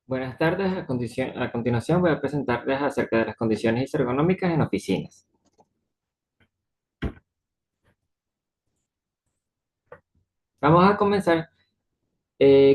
Buenas tardes. A continuación voy a presentarles acerca de las condiciones ergonómicas en oficinas. Vamos a comenzar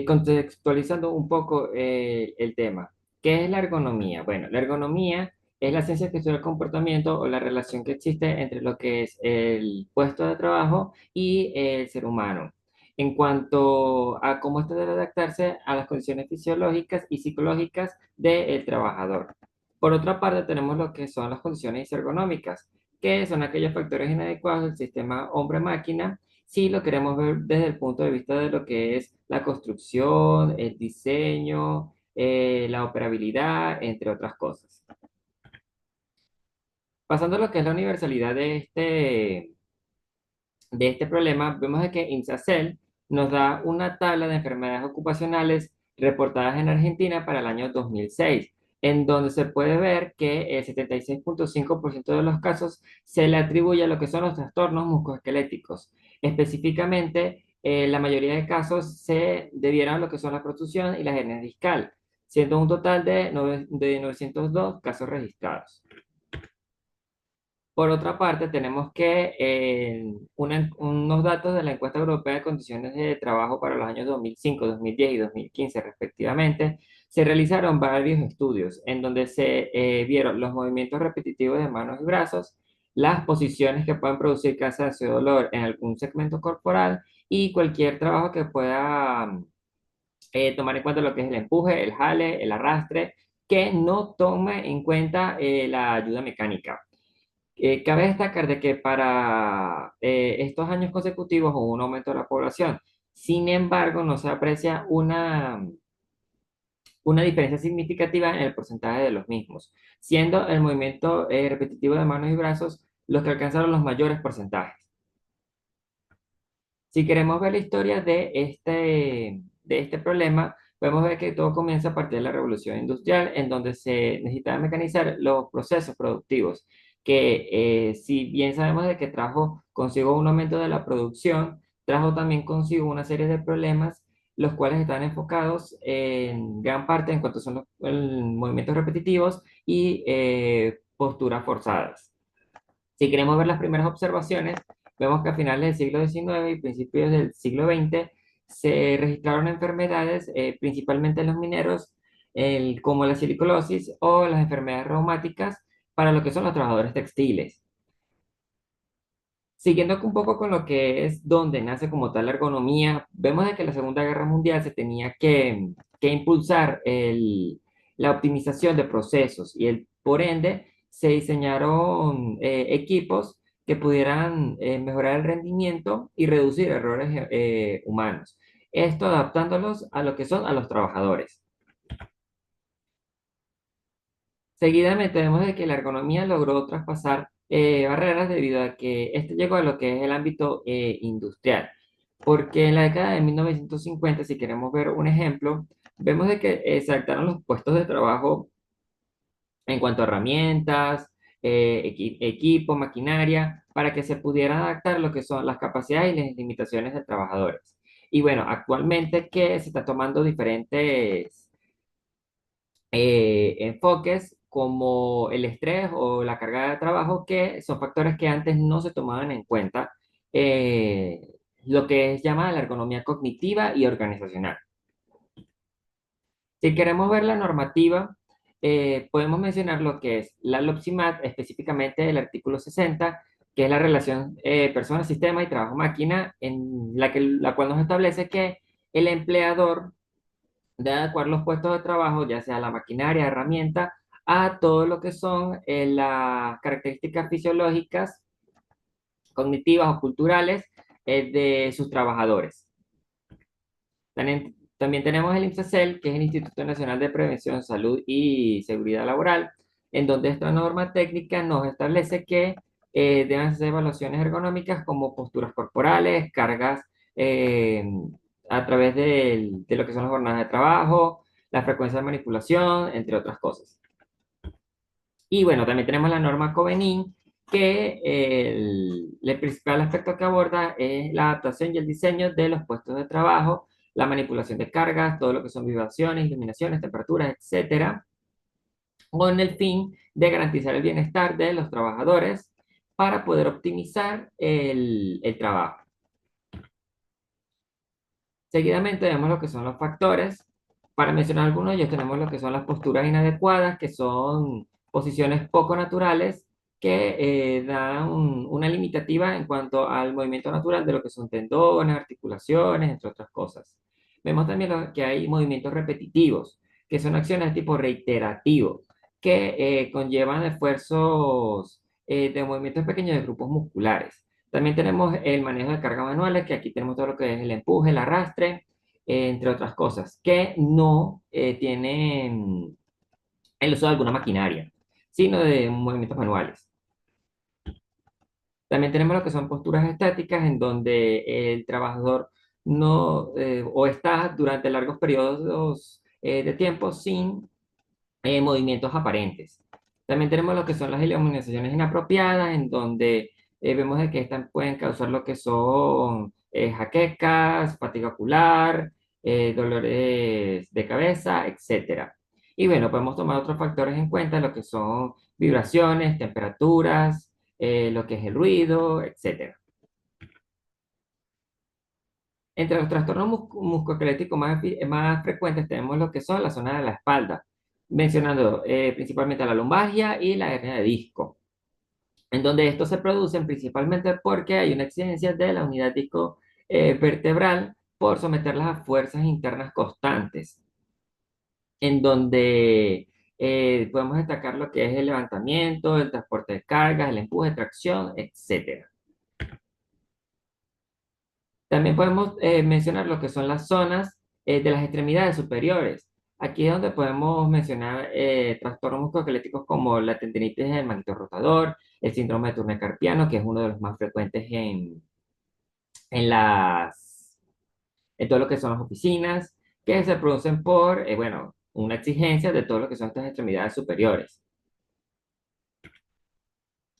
contextualizando un poco el tema. ¿Qué es la ergonomía? Bueno, la ergonomía es la ciencia que estudia el comportamiento o la relación que existe entre lo que es el puesto de trabajo y el ser humano, en cuanto a cómo éste debe adaptarse a las condiciones fisiológicas y psicológicas del trabajador. Por otra parte, tenemos lo que son las condiciones ergonómicas, que son aquellos factores inadecuados del sistema hombre-máquina si lo queremos ver desde el punto de vista de lo que es la construcción, el diseño, la operabilidad, entre otras cosas. Pasando a lo que es la universalidad de este problema, vemos de que INSACEL nos da una tabla de enfermedades ocupacionales reportadas en Argentina para el año 2006, en donde se puede ver que el 76,5% de los casos se le atribuye a lo que son los trastornos musculoesqueléticos. Específicamente, la mayoría de casos se debieron a lo que son la prostitución y la hernia discal, siendo un total de 902 casos registrados. Por otra parte, tenemos que unos datos de la encuesta europea de condiciones de trabajo para los años 2005, 2010 y 2015 respectivamente, se realizaron varios estudios en donde se vieron los movimientos repetitivos de manos y brazos, las posiciones que pueden producir cansancio o dolor en algún segmento corporal y cualquier trabajo que pueda tomar en cuenta lo que es el empuje, el jale, el arrastre, que no tome en cuenta la ayuda mecánica. Cabe destacar de que para estos años consecutivos hubo un aumento de la población. Sin embargo, no se aprecia una diferencia significativa en el porcentaje de los mismos, siendo el movimiento repetitivo de manos y brazos los que alcanzaron los mayores porcentajes. Si queremos ver la historia de este problema, podemos ver que todo comienza a partir de la revolución industrial, en donde se necesitaba mecanizar los procesos productivos, que si bien sabemos de que trajo consigo un aumento de la producción, trajo también consigo una serie de problemas, los cuales están enfocados en gran parte en cuanto son los movimientos repetitivos y posturas forzadas. Si queremos ver las primeras observaciones, vemos que a finales del siglo XIX y principios del siglo XX se registraron enfermedades, principalmente en los mineros, como la silicosis o las enfermedades reumáticas para lo que son los trabajadores textiles. Siguiendo un poco con lo que es donde nace como tal la ergonomía, vemos de que en la Segunda Guerra Mundial se tenía que impulsar la optimización de procesos y por ende se diseñaron equipos que pudieran mejorar el rendimiento y reducir errores humanos. Esto adaptándolos a lo que son a los trabajadores. Seguidamente vemos de que la ergonomía logró traspasar barreras debido a que este llegó a lo que es el ámbito industrial. Porque en la década de 1950, si queremos ver un ejemplo, vemos de que se adaptaron los puestos de trabajo en cuanto a herramientas, equipo, maquinaria, para que se pudiera adaptar lo que son las capacidades y las limitaciones de trabajadores. Y bueno, actualmente que se está tomando diferentes enfoques como el estrés o la carga de trabajo, que son factores que antes no se tomaban en cuenta, eh, lo que es llamada la ergonomía cognitiva y organizacional. Si queremos ver la normativa, podemos mencionar lo que es la LOPSIMAT, específicamente el artículo 60, que es la relación persona-sistema y trabajo-máquina, en la cual nos establece que el empleador de adecuar los puestos de trabajo, ya sea la maquinaria, herramienta, a todo lo que son las características fisiológicas, cognitivas o culturales de sus trabajadores. También tenemos el INSACEL, que es el Instituto Nacional de Prevención, Salud y Seguridad Laboral, en donde esta norma técnica nos establece que deben hacer evaluaciones ergonómicas como posturas corporales, cargas eh, a través de lo que son las jornadas de trabajo, la frecuencia de manipulación, entre otras cosas. Y bueno, también tenemos la norma Covenin, que el principal aspecto que aborda es la adaptación y el diseño de los puestos de trabajo, la manipulación de cargas, todo lo que son vibraciones, iluminaciones, temperaturas, etcétera, con el fin de garantizar el bienestar de los trabajadores para poder optimizar el trabajo. Seguidamente vemos lo que son los factores. Para mencionar algunos de ellos tenemos lo que son las posturas inadecuadas, que son posiciones poco naturales que dan una limitativa en cuanto al movimiento natural de lo que son tendones, articulaciones, entre otras cosas. Vemos también que hay movimientos repetitivos, que son acciones de tipo reiterativo, que conllevan esfuerzos de movimientos pequeños de grupos musculares. También tenemos el manejo de cargas manuales, que aquí tenemos todo lo que es el empuje, el arrastre, entre otras cosas, que no tienen el uso de alguna maquinaria, sino de movimientos manuales. También tenemos lo que son posturas estáticas, en donde el trabajador no o está durante largos periodos de tiempo sin movimientos aparentes. También tenemos lo que son las iluminaciones inapropiadas, en donde vemos de que estas pueden causar lo que son jaquecas, fatiga ocular, dolores de cabeza, etcétera. Y bueno, podemos tomar otros factores en cuenta, lo que son vibraciones, temperaturas, lo que es el ruido, etcétera. Entre los trastornos musculoesqueléticos más frecuentes tenemos lo que son la zona de la espalda, mencionando principalmente la lumbalgia y la hernia de disco, en donde estos se producen principalmente porque hay una exigencia de la unidad disco vertebral por someterlas a fuerzas internas constantes, en donde podemos destacar lo que es el levantamiento, el transporte de cargas, el empuje, tracción, etcétera. También podemos mencionar lo que son las zonas de las extremidades superiores. Aquí es donde podemos mencionar trastornos musculoesqueléticos como la tendinitis del manguito rotador, el síndrome de túnel carpiano, que es uno de los más frecuentes en en todo lo que son las oficinas, que se producen por, bueno, una exigencia de todo lo que son estas extremidades superiores.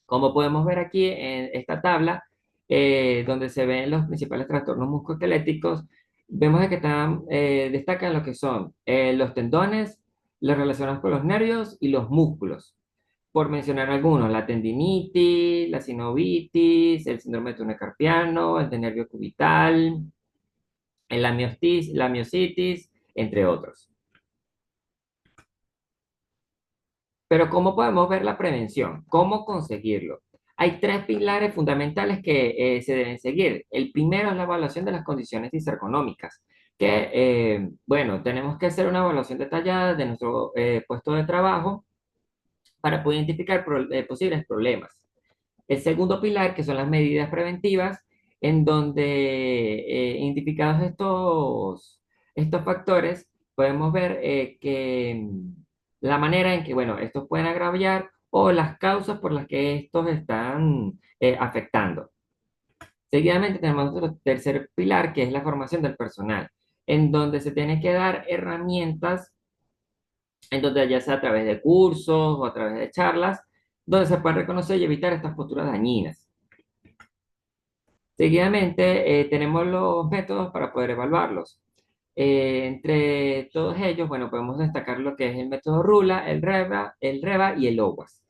Como podemos ver aquí en esta tabla, donde se ven los principales trastornos musculoesqueléticos, vemos de que destacan lo que son los tendones, los relacionados con los nervios y los músculos. Por mencionar algunos, la tendinitis, la sinovitis, el síndrome de túnel carpiano, el de nervio cubital, la miositis, entre otros. Pero ¿cómo podemos ver la prevención? ¿Cómo conseguirlo? Hay tres pilares fundamentales que se deben seguir. El primero es la evaluación de las condiciones disergonómicas, que, bueno, tenemos que hacer una evaluación detallada de nuestro puesto de trabajo para poder identificar posibles problemas. El segundo pilar, que son las medidas preventivas, en donde identificados estos factores, podemos ver que la manera en que, bueno, estos pueden agravar o las causas por las que estos están afectando. Seguidamente tenemos otro tercer pilar, que es la formación del personal, en donde se tienen que dar herramientas, en donde ya sea a través de cursos o a través de charlas, donde se pueden reconocer y evitar estas posturas dañinas. Seguidamente, tenemos los métodos para poder evaluarlos. Entre todos ellos, bueno, podemos destacar lo que es el método RULA, el REVA y el OWASP.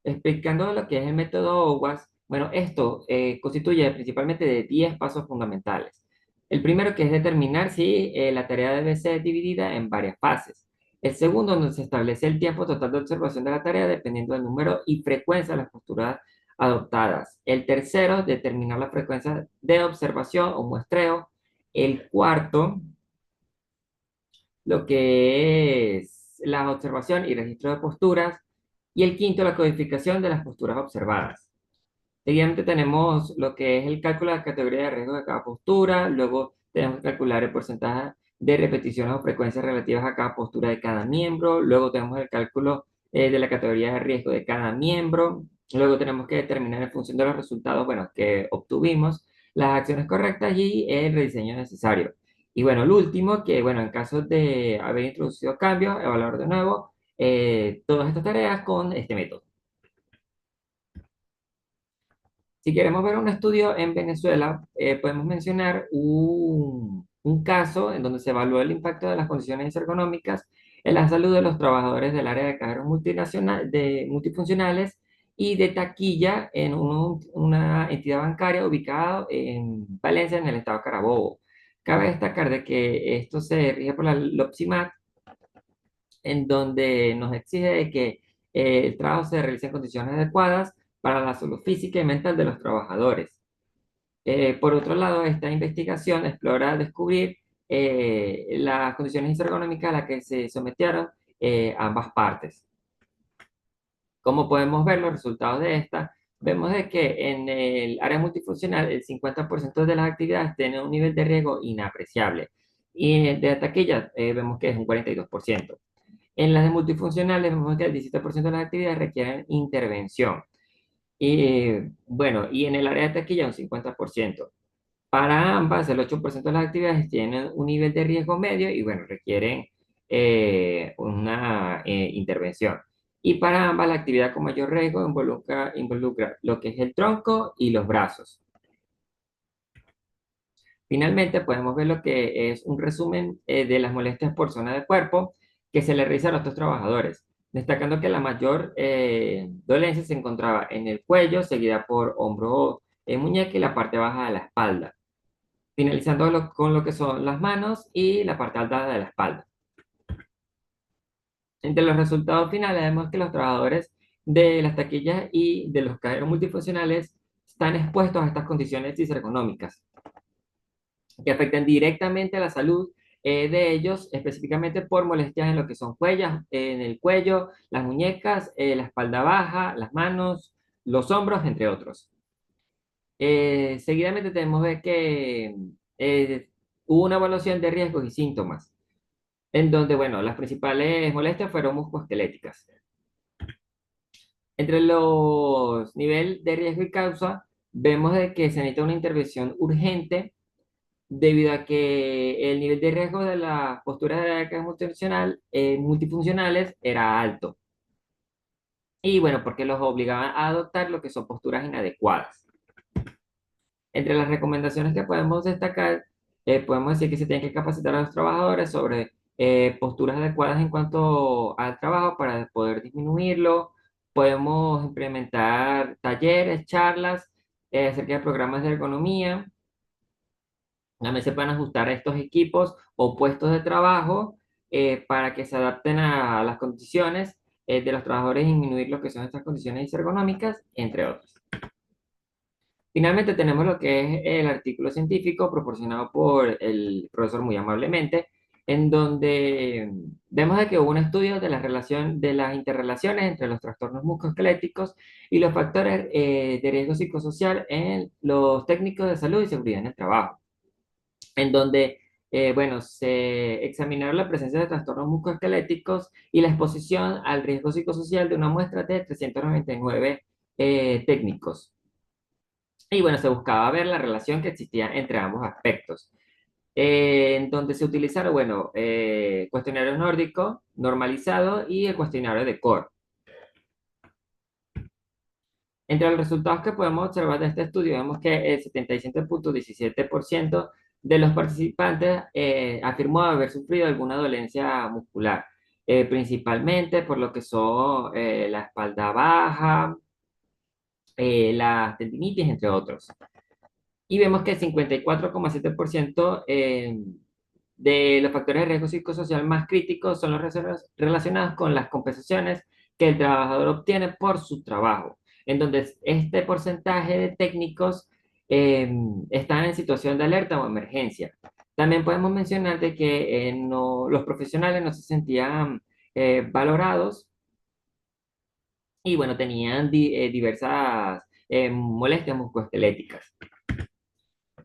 Explicando lo que es el método OWASP, bueno, esto constituye principalmente de 10 pasos fundamentales. El primero, que es determinar si la tarea debe ser dividida en varias fases. El segundo, donde se establece el tiempo total de observación de la tarea dependiendo del número y frecuencia de las posturas adoptadas. El tercero, determinar la frecuencia de observación o muestreo. El cuarto, lo que es la observación y registro de posturas. Y el quinto, la codificación de las posturas observadas. Seguidamente tenemos lo que es el cálculo de la categoría de riesgo de cada postura. Luego tenemos que calcular el porcentaje de repeticiones o frecuencias relativas a cada postura de cada miembro. Luego tenemos el cálculo de la categoría de riesgo de cada miembro. Luego tenemos que determinar en función de los resultados, bueno, que obtuvimos, las acciones correctas y el rediseño necesario. Y bueno, el último, que bueno, en caso de haber introducido cambios, evaluar de nuevo todas estas tareas con este método. Si queremos ver un estudio en Venezuela, podemos mencionar un caso en donde se evaluó el impacto de las condiciones ergonómicas en la salud de los trabajadores del área de cajeros multinacional, de multifuncionales y de taquilla en una entidad bancaria ubicada en Valencia, en el estado Carabobo. Cabe destacar de que esto se rige por la LOPSIMAT, en donde nos exige de que el trabajo se realice en condiciones adecuadas para la salud física y mental de los trabajadores. Por otro lado, esta investigación explora descubrir las condiciones ergonómicas a las que se sometieron ambas partes. Como podemos ver los resultados de esta, vemos de que en el área multifuncional el 50% de las actividades tienen un nivel de riesgo inapreciable y de taquilla vemos que es un 42%. En las de multifuncionales vemos que el 17% de las actividades requieren intervención. Y bueno, y en el área de taquilla un 50%. Para ambas, el 8% de las actividades tienen un nivel de riesgo medio y, bueno, requieren una intervención. Y para ambas, la actividad con mayor riesgo involucra lo que es el tronco y los brazos. Finalmente, podemos ver lo que es un resumen de las molestias por zona de cuerpo que se le realiza a estos trabajadores, destacando que la mayor dolencia se encontraba en el cuello, seguida por hombro, muñeca y la parte baja de la espalda, finalizando con lo que son las manos y la parte alta de la espalda. Entre los resultados finales vemos que los trabajadores de las taquillas y de los cajeros multifuncionales están expuestos a estas condiciones disergonómicas que afectan directamente a la salud de ellos, específicamente por molestias en lo que son cuellas, en el cuello, las muñecas, la espalda baja, las manos, los hombros, entre otros. Seguidamente tenemos que hubo una evaluación de riesgos y síntomas, en donde, bueno, las principales molestias fueron musculoesqueléticas. Entre los niveles de riesgo y causa, vemos de que se necesita una intervención urgente debido a que el nivel de riesgo de las posturas de carga multifuncionales era alto. Y bueno, porque los obligaban a adoptar lo que son posturas inadecuadas. Entre las recomendaciones que podemos destacar, podemos decir que se tienen que capacitar a los trabajadores sobre posturas adecuadas en cuanto al trabajo para poder disminuirlo. Podemos implementar talleres, charlas acerca de programas de ergonomía. También se pueden ajustar a estos equipos o puestos de trabajo para que se adapten a las condiciones de los trabajadores y disminuir lo que son estas condiciones ergonómicas, entre otros. Finalmente tenemos lo que es el artículo científico proporcionado por el profesor muy amablemente, en donde vemos de que hubo un estudio de la relación, de las interrelaciones entre los trastornos musculoesqueléticos y los factores de riesgo psicosocial en los técnicos de salud y seguridad en el trabajo, en donde, bueno, se examinaron la presencia de trastornos musculoesqueléticos y la exposición al riesgo psicosocial de una muestra de 399 técnicos. Y bueno, se buscaba ver la relación que existía entre ambos aspectos. En donde se utilizaron, bueno, cuestionario nórdico, normalizado y el cuestionario de CORE. Entre los resultados que podemos observar de este estudio, vemos que el 77.17% de los participantes afirmó haber sufrido alguna dolencia muscular, principalmente por lo que son la espalda baja, la tendinitis, entre otros. Y vemos que el 54,7% de los factores de riesgo psicosocial más críticos son los relacionados con las compensaciones que el trabajador obtiene por su trabajo, en donde este porcentaje de técnicos están en situación de alerta o emergencia. También podemos mencionar de que los profesionales no se sentían valorados y bueno, tenían diversas molestias musculoesqueléticas.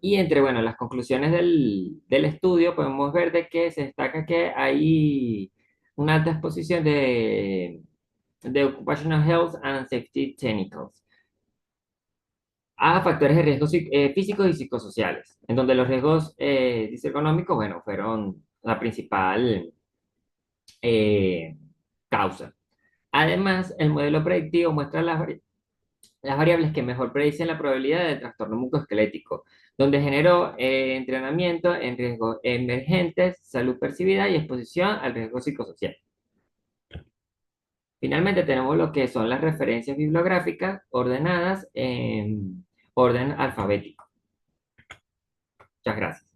Y entre, bueno, las conclusiones del estudio podemos ver de que se destaca que hay una alta exposición de Occupational Health and Safety Technicals a factores de riesgo físicos y psicosociales, en donde los riesgos disergonómicos, bueno, fueron la principal eh, causa. Además, el modelo predictivo muestra las variables que mejor predicen la probabilidad de trastorno musculoesquelético, donde generó entrenamiento en riesgos emergentes, salud percibida y exposición al riesgo psicosocial. Finalmente tenemos lo que son las referencias bibliográficas ordenadas en orden alfabético. Muchas gracias.